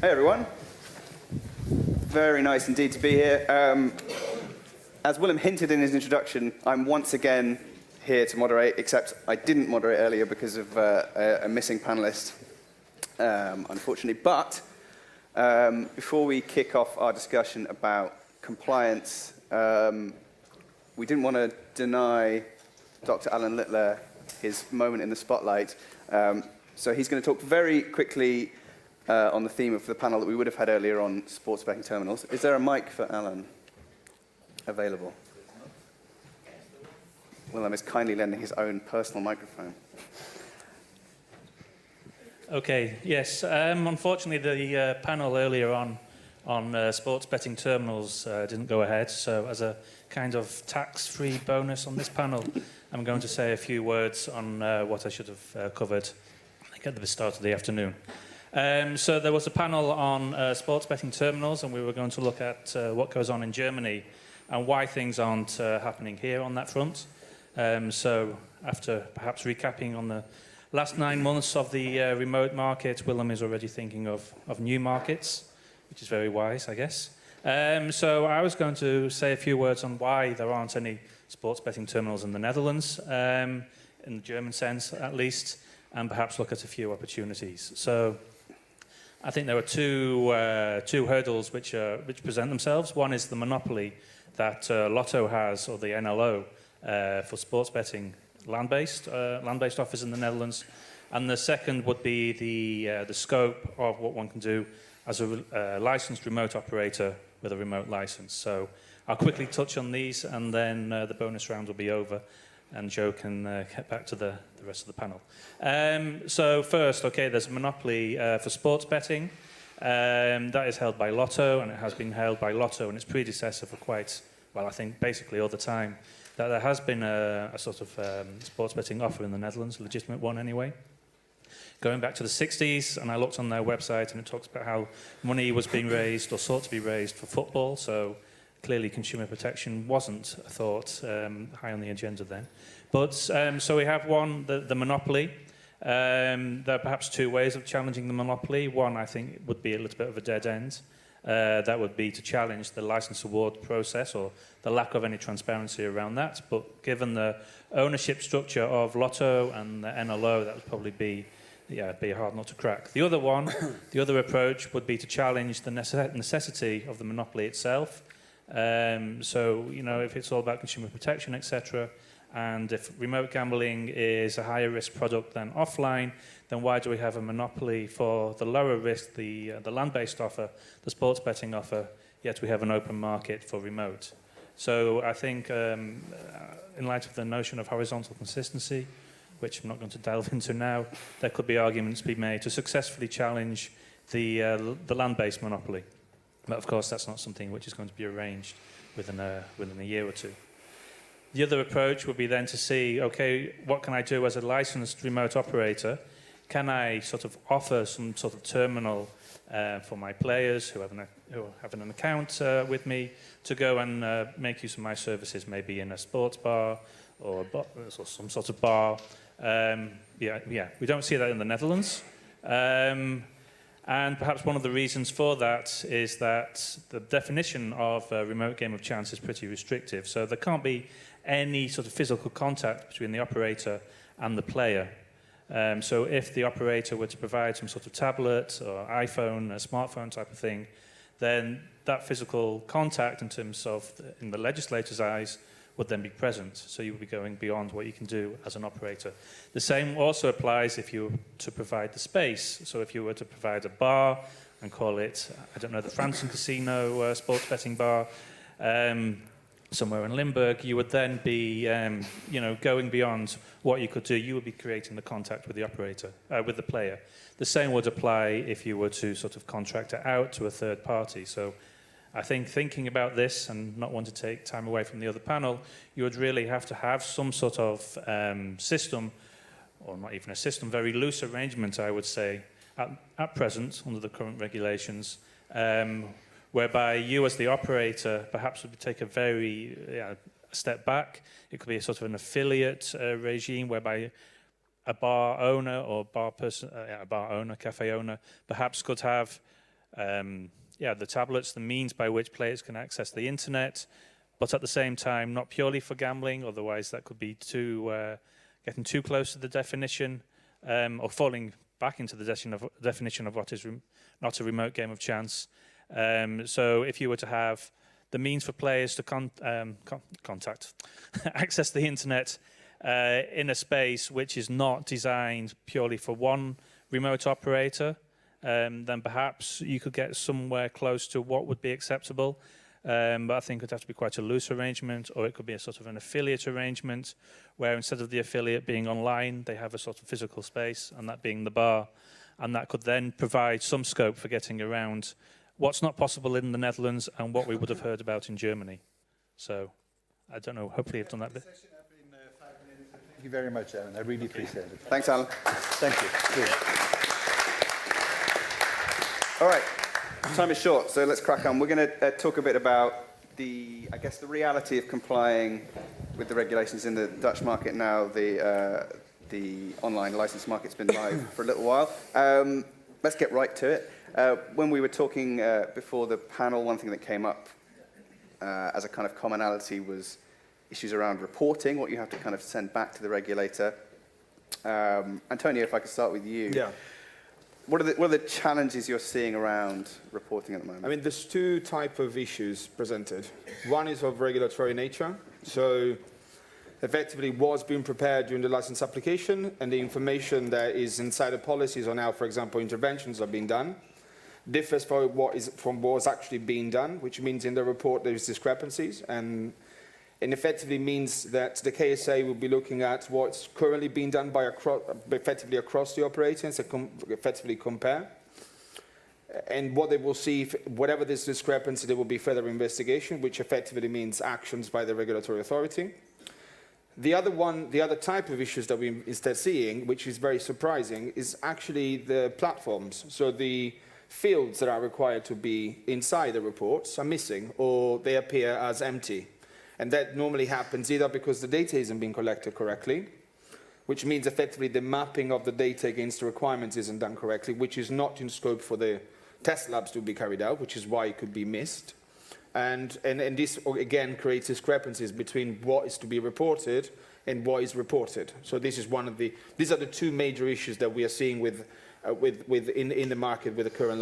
Hey everyone. Very nice indeed to be here. As Willem hinted in his introduction, I'm once again here to moderate, except I didn't moderate earlier because of a missing panelist, unfortunately. But before we kick off our discussion about compliance, we didn't want to deny Dr. Alan Littler his moment in the spotlight. So he's going to talk very quickly on the theme of the panel that we would have had earlier on sports betting terminals. Is there a mic for Alan available? Willem is kindly lending his own personal microphone. Okay, yes. Unfortunately, the panel earlier on sports betting terminals didn't go ahead. So as a kind of tax-free bonus on this panel, I'm going to say a few words on what I should have covered, I think, at the start of the afternoon. So there was a panel on sports betting terminals, and we were going to look at what goes on in Germany and why things aren't happening here on that front. So after perhaps recapping on the last 9 months of the remote market, Willem is already thinking of new markets, which is very wise, I guess. So I was going to say a few words on why there aren't any sports betting terminals in the Netherlands, in the German sense at least, and perhaps look at a few opportunities. So I think there are two hurdles which present themselves. One is the monopoly that Lotto has, or the NLO, for sports betting land-based offers in the Netherlands, and the second would be the scope of what one can do as a licensed remote operator with a remote license. So I'll quickly touch on these, and then the bonus round will be over, and Joe can get back to the rest of the panel. So first, okay, there's a monopoly for sports betting. That is held by Lotto, and it has been held by Lotto and its predecessor for quite, well, I think basically all the time. That there has been a sort of sports betting offer in the Netherlands, a legitimate one anyway. Going back to the 60s, and I looked on their website, and it talks about how money was being raised or sought to be raised for football, so clearly consumer protection wasn't a thought high on the agenda then. But so we have one, the monopoly. There are perhaps two ways of challenging the monopoly. One, I think, would be a little bit of a dead end. That would be to challenge the license award process or the lack of any transparency around that. But given the ownership structure of Lotto and the NLO, that would probably be a hard nut to crack. The other one, the other approach would be to challenge the necessity of the monopoly itself. So, you know, if it's all about consumer protection, etc., and if remote gambling is a higher risk product than offline, then why do we have a monopoly for the lower risk, the land-based offer, the sports betting offer, yet we have an open market for remote? So I think in light of the notion of horizontal consistency, which I'm not going to delve into now, there could be arguments to be made to successfully challenge the land-based monopoly. But of course, that's not something which is going to be arranged within a year or two. The other approach would be then to see, okay, what can I do as a licensed remote operator? Can I sort of offer some sort of terminal for my players who have an account with me to go and make use of my services, maybe in a sports bar or some sort of bar? We don't see that in the Netherlands. And perhaps one of the reasons for that is that the definition of a remote game of chance is pretty restrictive. So there can't be any sort of physical contact between the operator and the player. So if the operator were to provide some sort of tablet or iPhone, a smartphone type of thing, then that physical contact in terms of, in the legislator's eyes, would then be present. So you would be going beyond what you can do as an operator. The same also applies if you were to provide the space. So if you were to provide a bar and call it, I don't know, the Fransen Casino sports betting bar, somewhere in Limburg, you would then be, going beyond what you could do. You would be creating the contact with the operator, with the player. The same would apply if you were to sort of contract it out to a third party. So I think thinking about this and not want to take time away from the other panel, you would really have to have some sort of system, or not even a system, very loose arrangement, I would say, at present, under the current regulations, whereby you as the operator perhaps would take a step back. It could be a sort of an affiliate regime whereby a bar owner or cafe owner, perhaps could have the tablets, the means by which players can access the internet, but at the same time, not purely for gambling. Otherwise, that could be getting too close to the definition, or falling back into the definition of what is not a remote game of chance. So if you were to have the means for players to contact, access the internet in a space which is not designed purely for one remote operator, then perhaps you could get somewhere close to what would be acceptable. But I think it would have to be quite a loose arrangement, or it could be a sort of an affiliate arrangement, where instead of the affiliate being online, they have a sort of physical space, and that being the bar. And that could then provide some scope for getting around what's not possible in the Netherlands and what we would have heard about in Germany. So, I don't know, hopefully I've done that bit. Thank you very much, Alan. I really appreciate it. Thanks, Alan. Thank you. Good. All right, time is short, so let's crack on. We're going to talk a bit about the reality of complying with the regulations in the Dutch market now. The online license market's been live for a little while. Let's get right to it. When we were talking before the panel, one thing that came up as a kind of commonality was issues around reporting, what you have to kind of send back to the regulator. Antonio, if I could start with you. Yeah. What are the challenges you're seeing around reporting at the moment? I mean, there's two types of issues presented. One is of regulatory nature. So effectively what's been prepared during the license application and the information that is inside the policies or now, for example, interventions are being done, differs from what's actually being done, which means in the report there's discrepancies, and effectively means that the KSA will be looking at what's currently being done by effectively across the operators and effectively compare. And what they will see, whatever this discrepancy, there will be further investigation, which effectively means actions by the regulatory authority. The other type of issues that we instead seeing, which is very surprising, is actually the platforms. So the fields that are required to be inside the reports are missing, or they appear as empty. And that normally happens either because the data isn't being collected correctly, which means effectively the mapping of the data against the requirements isn't done correctly, which is not in scope for the test labs to be carried out, which is why it could be missed. And this, again, creates discrepancies between what is to be reported and what is reported. So this is these are the two major issues that we are seeing in the market with the current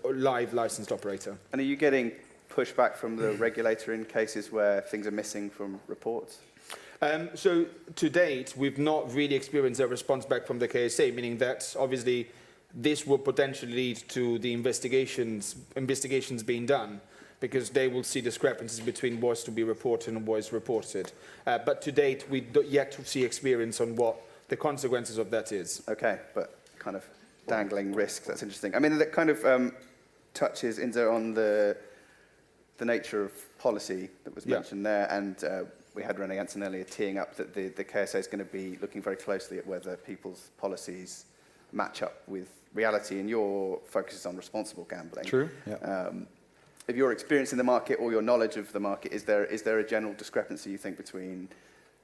live licensed operator. And are you getting pushback from the regulator in cases where things are missing from reports? So to date, we've not really experienced a response back from the KSA, meaning that obviously this will potentially lead to the investigations being done, because they will see discrepancies between what's to be reported and what is reported. But to date, we yet to see experience on what the consequences of that is. Okay, but kind of dangling risks, that's interesting. I mean, that kind of touches on the nature of policy that was mentioned there, and we had René Janssen earlier teeing up that the KSA is going to be looking very closely at whether people's policies match up with reality, and your focus is on responsible gambling. True, yeah. Of your experience in the market or your knowledge of the market, is there a general discrepancy, you think, between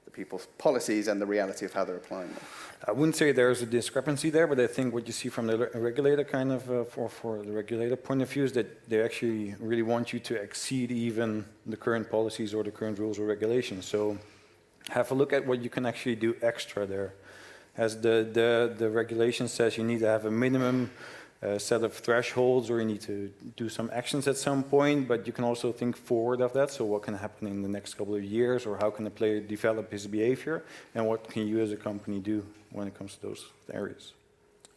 the people's policies and the reality of how they're applying them? I wouldn't say there's a discrepancy there, but I think what you see from the regulator kind of, for the regulator point of view, is that they actually really want you to exceed even the current policies or the current rules or regulations. So have a look at what you can actually do extra there. As the regulation says, you need to have a minimum set of thresholds, or you need to do some actions at some point, but you can also think forward of that. So what can happen in the next couple of years, or how can a player develop his behavior, and what can you as a company do when it comes to those areas?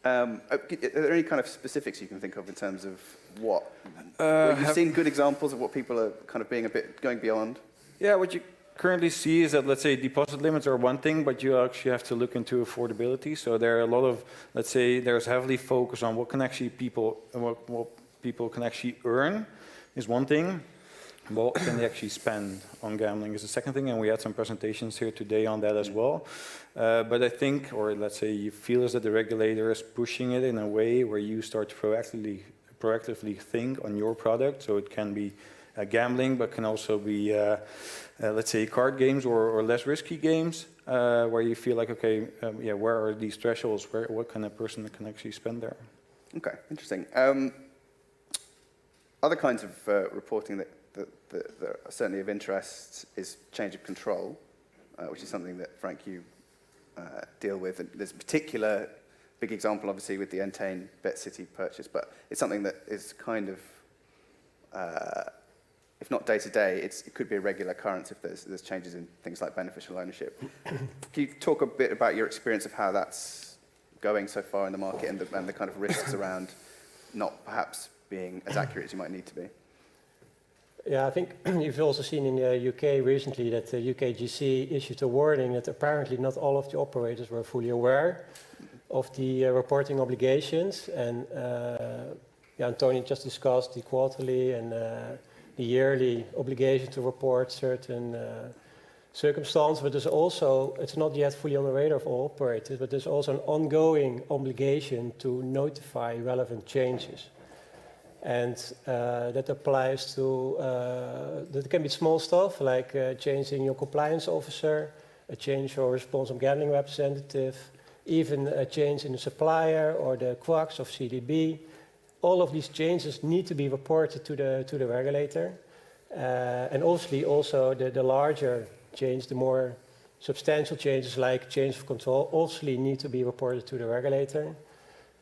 Are there any kind of specifics you can think of in terms of what? You've seen good examples of what people are kind of being going beyond? Yeah, what you currently see is that, let's say, deposit limits are one thing, but you actually have to look into affordability. So there are a lot of, let's say, there's heavily focus on what people can actually earn is one thing. What can they actually spend on gambling is the second thing, and we had some presentations here today on that as well. But I think, or let's say you feel is that the regulator is pushing it in a way where you start to proactively think on your product. So it can be gambling, but can also be, let's say, card games or less risky games, where you feel like, okay, where are these thresholds? What kind of person can actually spend there? Okay, interesting. other kinds of reporting that are certainly of interest is change of control, which is something that, Frank, you deal with. And there's a particular big example, obviously, with the Entain BetCity purchase, but it's something that is kind of, if not day-to-day, it could be a regular occurrence if there's changes in things like beneficial ownership. Can you talk a bit about your experience of how that's going so far in the market and the kind of risks around not perhaps being as accurate as you might need to be? Yeah, I think you've also seen in the UK recently that the UKGC issued a warning that apparently not all of the operators were fully aware of the reporting obligations. And Tony just discussed the quarterly and the yearly obligation to report certain circumstances, but there's also, it's not yet fully on the radar of all operators, but there's also an ongoing obligation to notify relevant changes. And that applies to, that can be small stuff like changing your compliance officer, a change or responsible gambling representative, even a change in the supplier or the quacks of CDB. All of these changes need to be reported to the regulator. And obviously also the larger change, the more substantial changes like change of control obviously need to be reported to the regulator.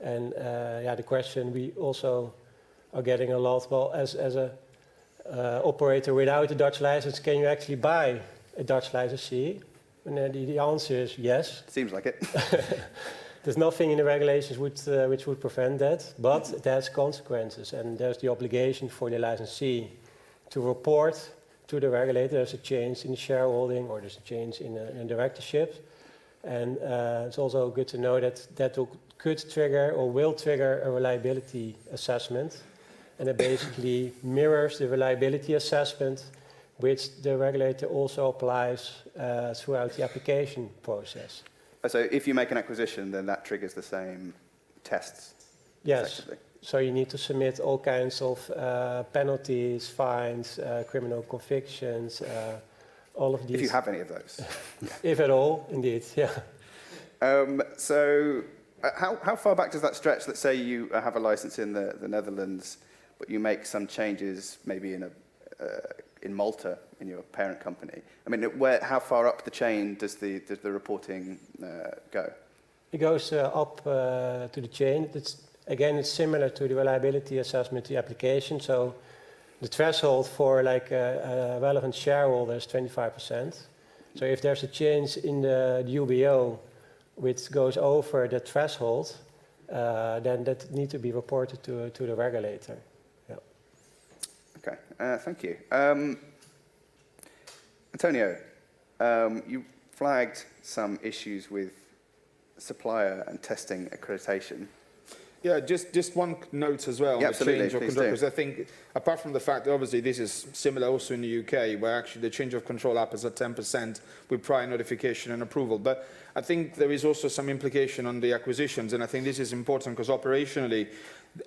And the question we also are getting a lot, well, as a operator without a Dutch license, can you actually buy a Dutch licensee? And the answer is yes. Seems like it. There's nothing in the regulations which would prevent that, but it has consequences. And there's the obligation for the licensee to report to the regulator there's a change in the shareholding or there's a change in directorship. And it's also good to know that could trigger or will trigger a reliability assessment. And it basically mirrors the reliability assessment which the regulator also applies throughout the application process. So if you make an acquisition, then that triggers the same tests? Yes. So you need to submit all kinds of penalties, fines, criminal convictions, all of these. If you have any of those. If at all, indeed, yeah. How far back does that stretch? Let's say you have a license in the Netherlands, but you make some changes maybe in Malta, in your parent company. I mean, how far up the chain does the reporting go? It goes up to the chain. It's similar to the reliability assessment, the application. So the threshold for like a relevant shareholder is 25%. So if there's a change in the UBO which goes over the threshold, then that needs to be reported to the regulator. Yeah. Okay, thank you. Antonio, you flagged some issues with supplier and testing accreditation. Yeah, just one note as well on the change of control, because I think apart from the fact that obviously this is similar also in the UK, where actually the change of control happens at 10% with prior notification and approval, but I think there is also some implication on the acquisitions, and I think this is important because operationally,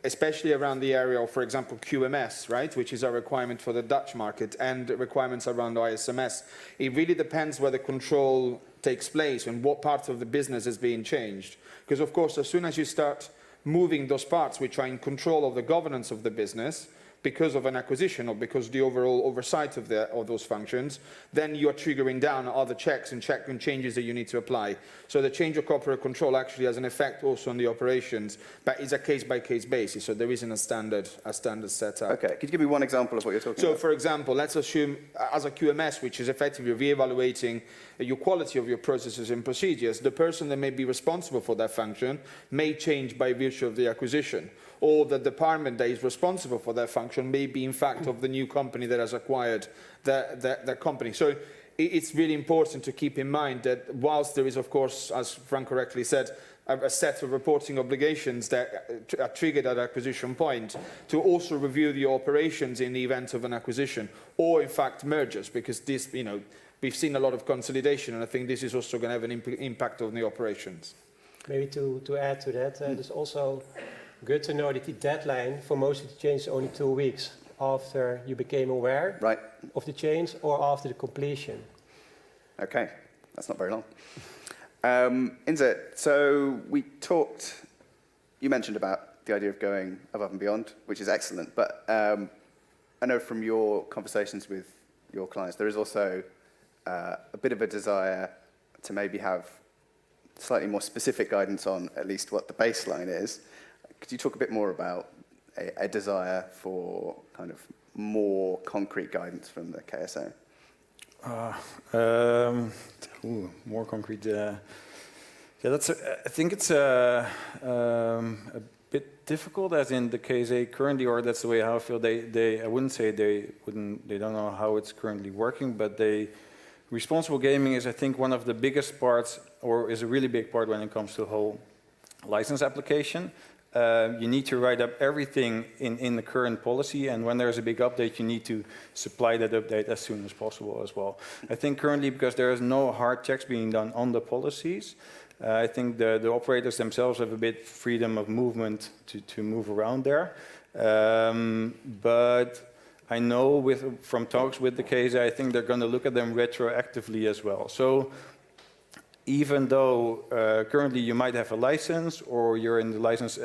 especially around the area of, for example, QMS, right, which is a requirement for the Dutch market, and requirements around ISMS, it really depends where the control takes place and what part of the business is being changed. Because, of course, as soon as you start moving those parts which are in control of the governance of the business because of an acquisition or because the overall oversight of those functions, then you are triggering down other checks and changes that you need to apply. So the change of corporate control actually has an effect also on the operations, but it's a case-by-case basis, so there isn't a standard setup. Okay, could you give me one example of what you're talking about? So, for example, let's assume as a QMS, which is effectively re-evaluating your quality of your processes and procedures, the person that may be responsible for that function may change by virtue of the acquisition, or the department that is responsible for that function may be in fact of the new company that has acquired that company. So it's really important to keep in mind that whilst there is, of course, as Frank correctly said, a set of reporting obligations that are triggered at acquisition point, to also review the operations in the event of an acquisition, or in fact mergers, because this, we've seen a lot of consolidation, and I think this is also going to have an impact on the operations. Maybe to add to that, there's also good to know that the deadline for most of the change is only 2 weeks after you became aware of the change or after the completion. Okay, that's not very long. Inze, so you mentioned about the idea of going above and beyond, which is excellent, but I know from your conversations with your clients, there is also a bit of a desire to maybe have slightly more specific guidance on at least what the baseline is. Could you talk a bit more about a desire for kind of more concrete guidance from the KSA? More concrete. Yeah, I think it's a bit difficult, as in the KSA currently, or that's the way how I feel. I wouldn't say they don't know how it's currently working, but responsible gaming is, I think, one of the biggest parts, or is a really big part when it comes to the whole license application. You need to write up everything in the current policy, and when there's a big update, you need to supply that update as soon as possible as well. I think currently, because there is no hard checks being done on the policies, I think the operators themselves have a bit freedom of movement to move around there. But I know from talks with the KSA, I think they're going to look at them retroactively as well. So even though currently you might have a license, or you're in the license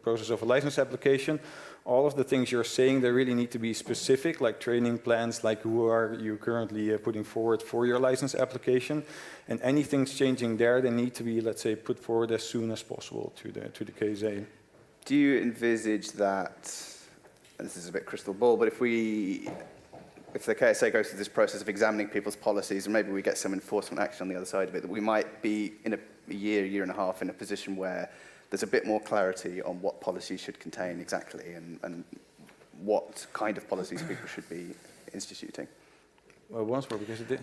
process of a license application, all of the things you're saying, they really need to be specific, like training plans, like who are you currently putting forward for your license application. And anything's changing there, they need to be, let's say, put forward as soon as possible to the KSA. Do you envisage that, and this is a bit crystal ball, but if the KSA goes through this process of examining people's policies, and maybe we get some enforcement action on the other side of it, that we might be in a year and a half in a position where there's a bit more clarity on what policies should contain exactly, and what kind of policies people should be instituting. Well, once more, because it did.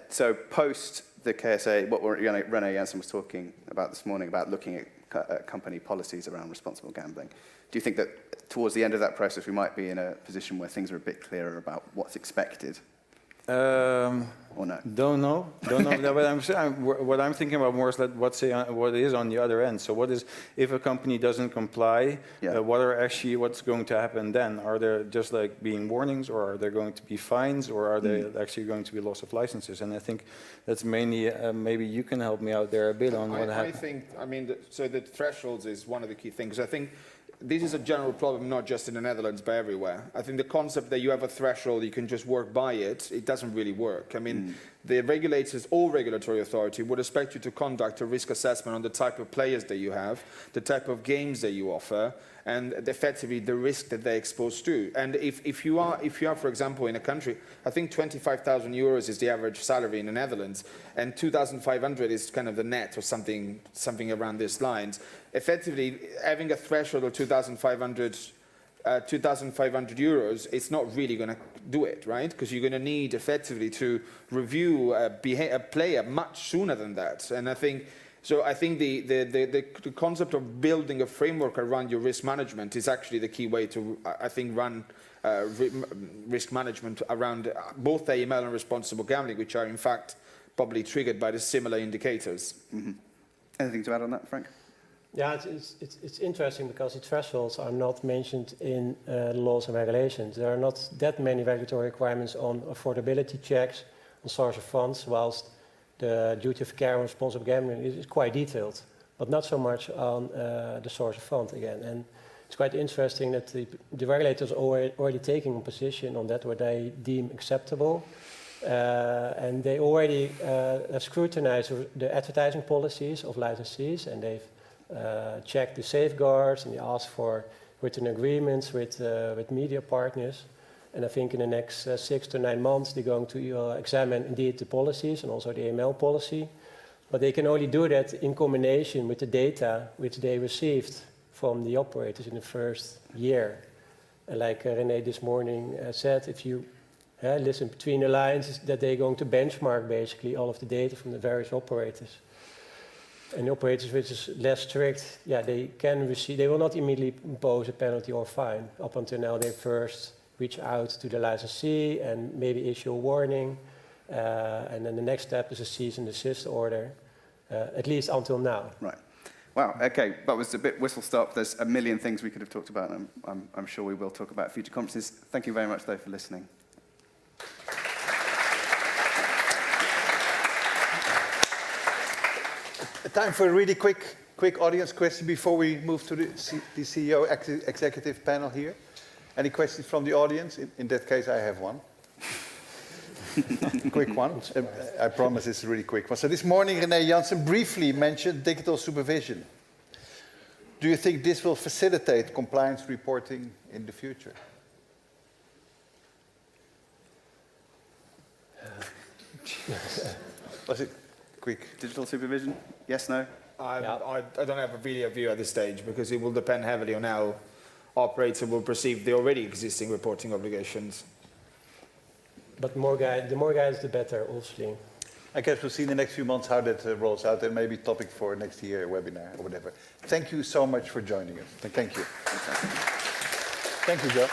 So post the KSA, what René Janssen was talking about this morning, about looking at company policies around responsible gambling. Do you think that towards the end of that process, we might be in a position where things are a bit clearer about what's expected? Or no? Don't know. What I'm thinking about more is that what is on the other end. So what is, if a company doesn't comply, what's going to happen then? Are there just like being warnings, or are there going to be fines, or are there actually going to be loss of licenses? And I think that's mainly, maybe you can help me out there a bit on what happens. So the thresholds is one of the key things. I think this is a general problem, not just in the Netherlands, but everywhere. I think the concept that you have a threshold, you can just work by it, it doesn't really work. I mean, the regulators, all regulatory authority, would expect you to conduct a risk assessment on the type of players that you have, the type of games that you offer, and effectively the risk that they're exposed to. And if you are, for example, in a country, I think 25,000 euros is the average salary in the Netherlands, and 2,500 is kind of the net, or something around these lines. Effectively, having a threshold of 2,500 euros, it's not really going to do it, right? Because you're going to need effectively to review a player much sooner than that. And I think the concept of building a framework around your risk management is actually the key way to, I think, run risk management around both AML and responsible gambling, which are in fact probably triggered by the similar indicators. Mm-hmm. Anything to add on that, Frank? Yeah, it's interesting because the thresholds are not mentioned in laws and regulations. There are not that many regulatory requirements on affordability checks, on source of funds, whilst the duty of care and responsible gambling is quite detailed, but not so much on the source of fund again. And it's quite interesting that the regulators are already taking a position on that, what they deem acceptable. And they already have scrutinized the advertising policies of licensees, and they've checked the safeguards, and they asked for written agreements with media partners. And I think in the next 6 to 9 months, they're going to examine indeed the policies and also the AML policy. But they can only do that in combination with the data which they received from the operators in the first year. And like René this morning said, if you listen between the lines, that they're going to benchmark basically all of the data from the various operators. And the operators which is less strict, they can receive, they will not immediately impose a penalty or fine. Up until now, they first reach out to the licensee and maybe issue a warning. And then the next step is a cease and desist order, at least until now. Right. Wow, okay, that was a bit whistle-stop. There's a million things we could have talked about, and I'm sure we will talk about future conferences. Thank you very much, though, for listening. Time for a really quick audience question before we move to the CEO executive panel here. Any questions from the audience? In that case, I have one. Quick one. I promise it's a really quick one. So this morning, René Janssen briefly mentioned digital supervision. Do you think this will facilitate compliance reporting in the future? Was it quick? Digital supervision? Yes, no? I don't have really a view at this stage because it will depend heavily on how operator will perceive the already existing reporting obligations. But the more guides, the better, obviously. I guess we'll see in the next few months how that rolls out, and maybe topic for next year webinar or whatever. Thank you so much for joining us. Thank you. Thank you, Joe.